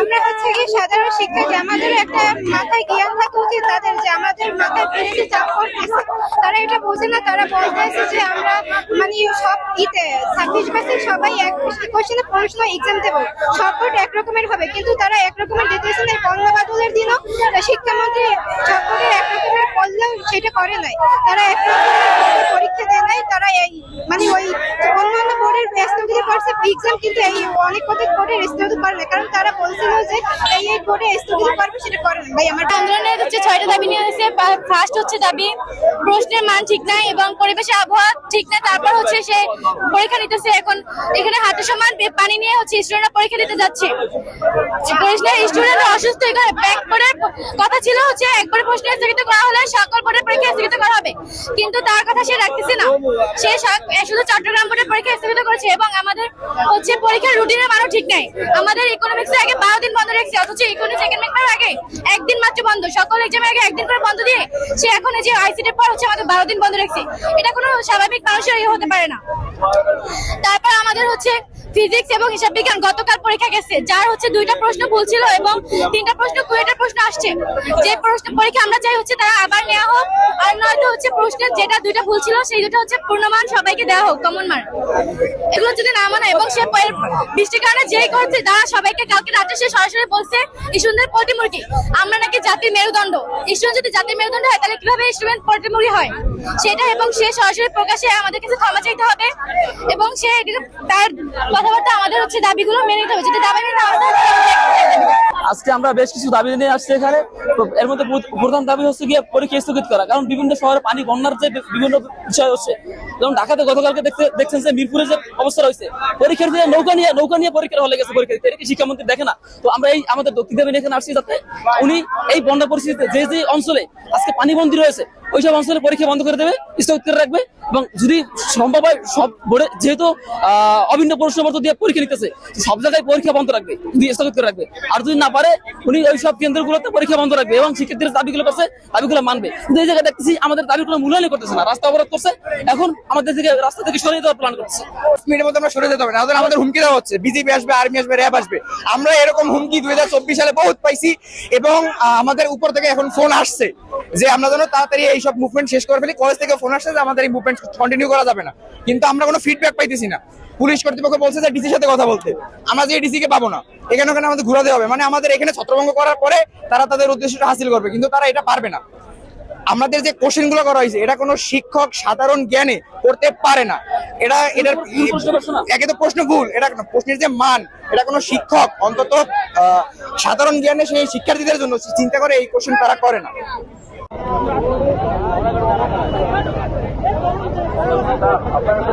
আমরা হচ্ছে কি সাধারণ শিক্ষার্থী, আমাদের একটা মাথায় জ্ঞান থাকা উচিত তাদের, যে আমাদের মাথায় বেশি চাপ করতেছে, তারা এটা বোঝে না। তারা বলতেছে যে আমরা মানে সব 26% সবাই এক কোশ্চেনে প্রশ্ন এক্সাম দেবো, সব বোর্ড একরকমের হবে, কিন্তু তারা একরকমের দিতেছে না। বন্যা বাদলের দিনও শিক্ষামন্ত্রী সব বোর্ডের একরকমের করলেও সেটা করে নাই, তারা একরকমের পরীক্ষা দেয় নাই। তারা এই মানে ওই অন্যান্য বোর্ডের স্থগিত করছে এক্সাম, কিন্তু এই অনেক বোর্ডের স্থগিত করে না, কারণ তারা বলছিল যে এই বোর্ডে স্থগিত করবে, সেটা করে না। ভাই আমার আন্দোলনের হচ্ছে 6টা দাবি নিয়ে এসেছে। ফার্স্ট হচ্ছে দাবি প্রশ্নের মান ঠিক নাই এবং পরিবেশের আবহাওয়া ঠিক নাই। তারপর হচ্ছে সে পরীক্ষা নিতেছে, এখন এখানে হাতে সমান পানি নিয়ে হচ্ছে স্টুডেন্টরা পরীক্ষা দিতে যাচ্ছে। স্টুডেন্টরা অসুস্থ, এখানে ব্যাক বোর্ডের কথা ছিল হচ্ছে একবারে প্রশ্ন স্থগিত করা হলে সকল বোর্ডের পরীক্ষা স্থগিত করা হবে, কিন্তু তার কথা সে রাখতেছে না। সে শুধু চট্টগ্রাম বোর্ডের পরীক্ষা স্থগিত করেছে এবং আমাদের হচ্ছে পরীক্ষার রুটিনের মানও ঠিক নাই। আমাদের ইকোনমিক্স আগে 12 দিন বন্ধ রেখেছে, অথচ ইকোনমিক্স সেকেন্ড পেপার আগে একদিন মাত্র বন্ধ, সকল এক্সামের আগে একদিন করে বন্ধ দিয়ে সে এখন এই যে আইসিটির পর হচ্ছে আমাদের 12 দিন বন্ধ রেখেছে। এটা কোনো স্বাভাবিক মানুষের হতে পারে না। তারপর আমাদের হচ্ছে ফিজিক্স এবং হিসাব বিজ্ঞান গতকাল পরীক্ষা গেছে, যার হচ্ছে 2টা প্রশ্ন ভুল ছিল এবং 3টা প্রশ্ন কুয়েটের প্রশ্ন আসছে। যে প্রশ্ন পরীক্ষা আমরা চাই হচ্ছে তারা আবার নেওয়া হোক, আর নয়তো হচ্ছে প্রশ্নের যেটা 2টা ভুল ছিল সেই 2টা হচ্ছে পূর্ণমান সবাইকে দেওয়া হোক, কমন মার্ক। এগুলো যদি না মানা এবং সে বৃষ্টির কারণে যেই করছে তারা সবাইকে কালকে রাতে সে সরাসরি বলছে স্টুডেন্টের প্রতিমূর্তি, আমরা নাকি জাতির মেরুদণ্ড। স্টুডেন্ট যদি জাতির মেরুদণ্ড হয় তাহলে কিভাবে স্টুডেন্ট প্রতিমূর্তি হয় সেটা, এবং সে সরাসরি প্রকাশে আমাদের কাছে ক্ষমা চাইতে হবে এবং সে তার কথাবার্তা আমাদের হচ্ছে দাবিগুলো মেনে নিতে হবে। যদি দাবি মেনে আজকে আমরা বেশ কিছু দাবি নিয়ে আসছি এখানে। তো এর মধ্যে প্রধান দাবি হচ্ছে গিয়ে পরীক্ষা স্থগিত করা, কারণ বিভিন্ন শহরে পানি বন্যার যে বিভিন্ন বিষয় হচ্ছে, যেমন ঢাকাতে গতকালকে দেখছেন যে মিরপুরে যে অবস্থা রয়েছে, পরীক্ষার দিনে নৌকা নিয়ে পরীক্ষার হলে গেছে পরীক্ষা দিতে, এটা কি শিক্ষামন্ত্রী দেখে না? তো আমরা এই আমাদের দক্ষিণ দাবি এখানে আসছি যাতে উনি এই বন্যা পরিস্থিতিতে যে যে অঞ্চলে আজকে পানিবন্দী রয়েছে ওইসব অঞ্চলে পরীক্ষা বন্ধ করে দেবে, স্থগিত করে রাখবে, এবং যদি সম্ভব হয় সব বোর্ডে যেহেতু অভিন্ন প্রশ্নপত্র দিয়ে পরীক্ষা নিতেছে সব জায়গায় পরীক্ষা বন্ধ রাখবে, স্থগিত করে রাখবে। আর যদি না পারে উনি ওই সব কেন্দ্রগুলোতে পরীক্ষা বন্ধ রাখবে এবং শিক্ষার্থীরা দাবিগুলো করছে দাবিগুলো মানবে। কিন্তু এই জায়গায় দেখতেছি আমাদের দাবিগুলো মূল্যায়ন করতেছে না, রাস্তা অবরোধ করছে, এখন আমাদের থেকে রাস্তা থেকে সরিয়ে দেওয়ার প্ল্যান করছে। 10 মিনিটের মধ্যে আমরা সরে যেতে হবে, না আমাদের হুমকি দেওয়া হচ্ছে বিজেপি আসবে, আর্মি আসবে, র্যাব আসবে। আমরা এরকম হুমকি 2024 সালে বহুত পাইছি এবং আমাদের উপর থেকে এখন ফোন আসছে যে আমরা যেন তাড়াতাড়ি এইসব মুভমেন্ট শেষ করে ফেলি। কলেজ থেকে ফোন আসছে যে আমাদের এই মুভমেন্ট কন্টিনিউ করা যাবে না, কিন্তু আমরা কোনো ফিডব্যাক পাইতেছি না। পুলিশ কর্তৃপক্ষ বলছে যে ডিসির সাথে কথা বলতে, আমরা যে ডিসি কে পাবো না, এখানে ওখানে আমাদের ঘুরাতে হবে, মানে আমাদের এখানে ছত্রভঙ্গ করার পরে তারা তাদের উদ্দেশ্যটা হাসিল করবে, কিন্তু তারা এটা পারবে না। আমাদের যে কোশ্চেন গুলো করা হয়েছে এটা কোনো শিক্ষক সাধারণ জ্ঞানে করতে পারে না। এটার একে তো প্রশ্ন ভুল, এটা প্রশ্নের যে মান এটা কোনো শিক্ষক অন্তত সাধারণ জ্ঞানে সেই শিক্ষার্থীদের জন্য চিন্তা করে এই কোশ্চেন তারা করে না। আপনারা